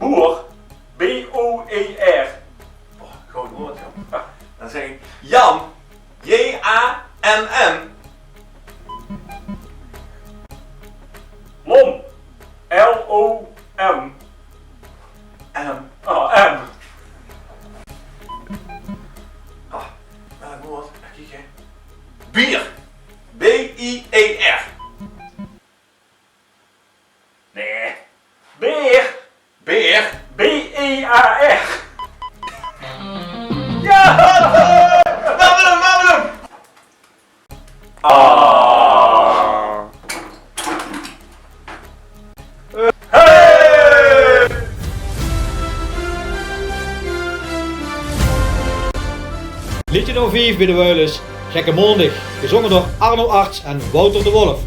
Boer. B-O-E-R. Oh, groot woord, joh. Dan zeg ik Jan. J-A-N-N. Lom. L-O-M. M. Oh, M. Welk woord? Kijk hè. Bier. B-I-E-R. Nee. Beer. Beer. B-E-A-R. Ja! We hebben hem! Hey! Liedje nummer 5 bij de Wuilens, Gekke Mondig, gezongen door Arno Arts en Wouter de Wolf.